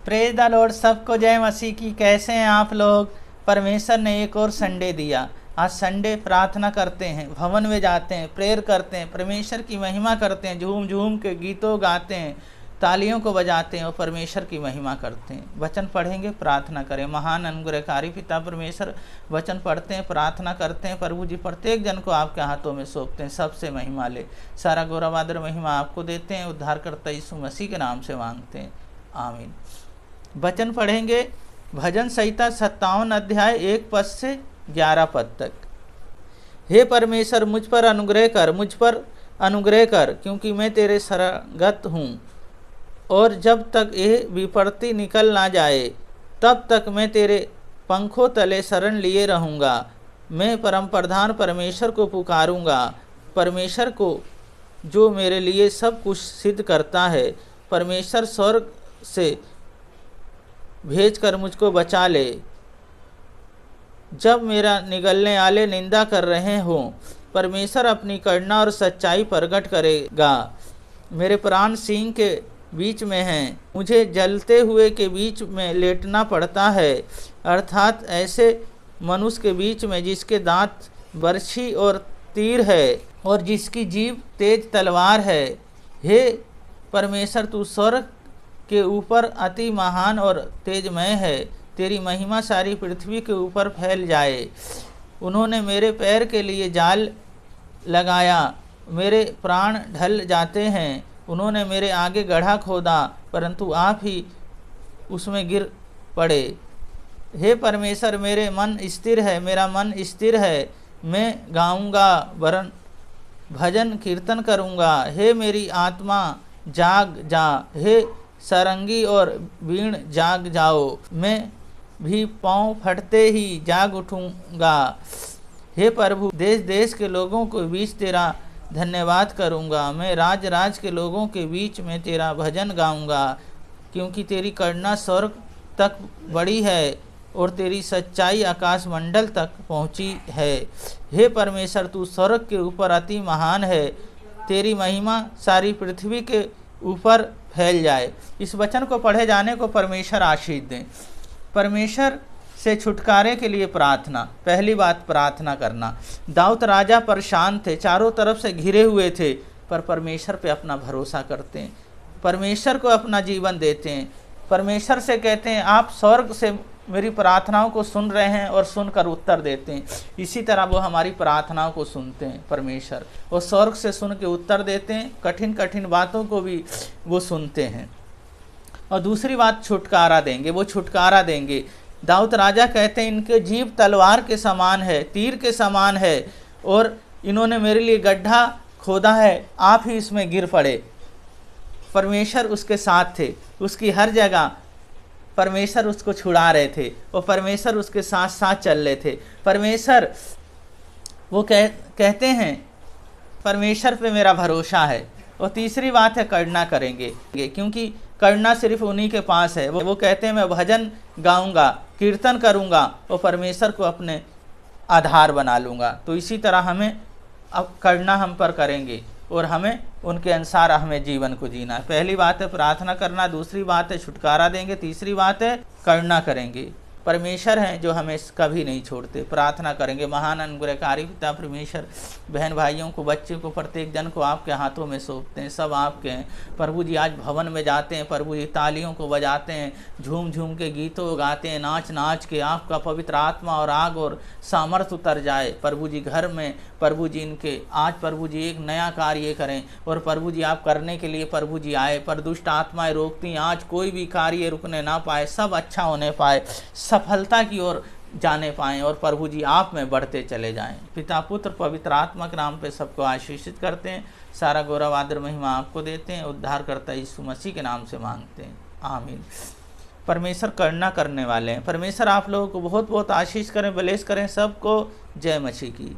Praise the Lord, सबको जय मसीह की। कैसे हैं आप लोग? परमेश्वर ने एक और संडे दिया। आज संडे प्रार्थना करते हैं, भवन में जाते हैं, प्रेयर करते हैं, परमेश्वर की महिमा करते हैं, झूम झूम के गीतों गाते हैं, तालियों को बजाते हैं और परमेश्वर की महिमा करते हैं। वचन पढ़ेंगे, प्रार्थना करें। महान अनुग्रहकारी पिता परमेश्वर, वचन पढ़ते हैं, प्रार्थना करते हैं। प्रभु जी प्रत्येक जन को आपके हाथों में सौंपते हैं, सबसे महिमा ले। सारा गौरव आदर महिमा आपको देते हैं। उद्धारकर्ता यीशु मसीह के नाम से मांगते हैं, आमीन। वचन पढ़ेंगे भजन संहिता 57 अध्याय 1 पद से 11 पद तक। हे परमेश्वर, मुझ पर अनुग्रह कर, मुझ पर अनुग्रह कर, क्योंकि मैं तेरे शरणगत हूँ। और जब तक यह विपत्ति निकल ना जाए तब तक मैं तेरे पंखों तले शरण लिए रहूँगा। मैं परम प्रधान परमेश्वर को पुकारूँगा, परमेश्वर को जो मेरे लिए सब कुछ सिद्ध करता है। परमेश्वर स्वर्ग से भेजकर मुझको बचा ले। जब मेरा निगलने वाले निंदा कर रहे हों, परमेश्वर अपनी करुणा और सच्चाई प्रकट करेगा। मेरे प्राण सिंह के बीच में हैं, मुझे जलते हुए के बीच में लेटना पड़ता है, अर्थात ऐसे मनुष्य के बीच में जिसके दांत बर्छी और तीर है और जिसकी जीभ तेज तलवार है। हे परमेश्वर, तू स्वर्ग के ऊपर अति महान और तेजमय है। तेरी महिमा सारी पृथ्वी के ऊपर फैल जाए। उन्होंने मेरे पैर के लिए जाल लगाया, मेरे प्राण ढल जाते हैं। उन्होंने मेरे आगे गड्ढा खोदा, परंतु आप ही उसमें गिर पड़े। हे परमेश्वर, मेरे मन स्थिर है, मेरा मन स्थिर है। मैं गाऊंगा, वरन भजन कीर्तन करूंगा। हे मेरी आत्मा, जाग जा। हे सारंगी और वीण, जाग जाओ। मैं भी पाँव फटते ही जाग उठूंगा। हे प्रभु, देश देश के लोगों के बीच तेरा धन्यवाद करूंगा। मैं राज राज के लोगों के बीच में तेरा भजन गाऊंगा, क्योंकि तेरी करुणा स्वर्ग तक बड़ी है और तेरी सच्चाई आकाश मंडल तक पहुंची है। हे परमेश्वर, तू स्वर्ग के ऊपर अति महान है। तेरी महिमा सारी पृथ्वी के ऊपर फैल जाए। इस वचन को पढ़े जाने को परमेश्वर आशीष दें। परमेश्वर से छुटकारे के लिए प्रार्थना। पहली बात, प्रार्थना करना। दाऊद राजा परेशान थे, चारों तरफ से घिरे हुए थे, पर परमेश्वर पे अपना भरोसा करते हैं, परमेश्वर को अपना जीवन देते हैं, परमेश्वर से कहते हैं आप स्वर्ग से मेरी प्रार्थनाओं को सुन रहे हैं और सुनकर उत्तर देते हैं। इसी तरह वो हमारी प्रार्थनाओं को सुनते हैं परमेश्वर, वो स्वर्ग से सुन के उत्तर देते हैं, कठिन कठिन बातों को भी वो सुनते हैं। और दूसरी बात, छुटकारा देंगे, वो छुटकारा देंगे। दाऊद राजा कहते हैं इनके जीभ तलवार के समान है, तीर के समान है, और इन्होंने मेरे लिए गड्ढा खोदा है, आप ही इसमें गिर पड़े। परमेश्वर उसके साथ थे, उसकी हर जगह परमेश्वर उसको छुड़ा रहे थे और परमेश्वर उसके साथ साथ चल रहे थे। परमेश्वर वो कहते हैं परमेश्वर पे मेरा भरोसा है। और तीसरी बात है, करुणा करेंगे, क्योंकि करुणा सिर्फ उन्हीं के पास है। वो कहते हैं मैं भजन गाऊंगा, कीर्तन करूंगा और परमेश्वर को अपने आधार बना लूँगा। तो इसी तरह हमें अब करुणा हम पर करेंगे और हमें उनके अनुसार हमें जीवन को जीना है। पहली बात है प्रार्थना करना, दूसरी बात है छुटकारा देंगे, तीसरी बात है करुणा करेंगे। परमेश्वर हैं जो हमें कभी नहीं छोड़ते। प्रार्थना करेंगे। महान अनुग्रहकारी पिता परमेश्वर, बहन भाइयों को, बच्चे को, प्रत्येक जन को आपके हाथों में सौंपते हैं, सब आपके हैं। प्रभु जी आज भवन में जाते हैं, प्रभु जी तालियों को बजाते हैं, झूम झूम के गीतों गाते हैं, नाच नाच के आपका पवित्र आत्मा और आग और सामर्थ उतर जाए प्रभु जी घर में। प्रभु जी इनके आज प्रभु जी एक नया कार्य करें और प्रभु जी आप करने के लिए प्रभु जी आए। पर दुष्ट आत्माएं रोकती, आज कोई भी कार्य रुकने ना पाए, सब अच्छा होने पाए, सफलता की ओर जाने पाएँ और प्रभु जी आप में बढ़ते चले जाएं। पिता पुत्र पवित्र आत्मा के नाम पे सबको आशीषित करते हैं। सारा गौरव आदर महिमा आपको देते हैं। उद्धारकर्ता यीशु मसीह के नाम से मांगते हैं, आमीन। परमेश्वर करुणा करने वाले हैं। परमेश्वर आप लोगों को बहुत बहुत आशीष करें, ब्लेस करें। सबको जय मसीह की।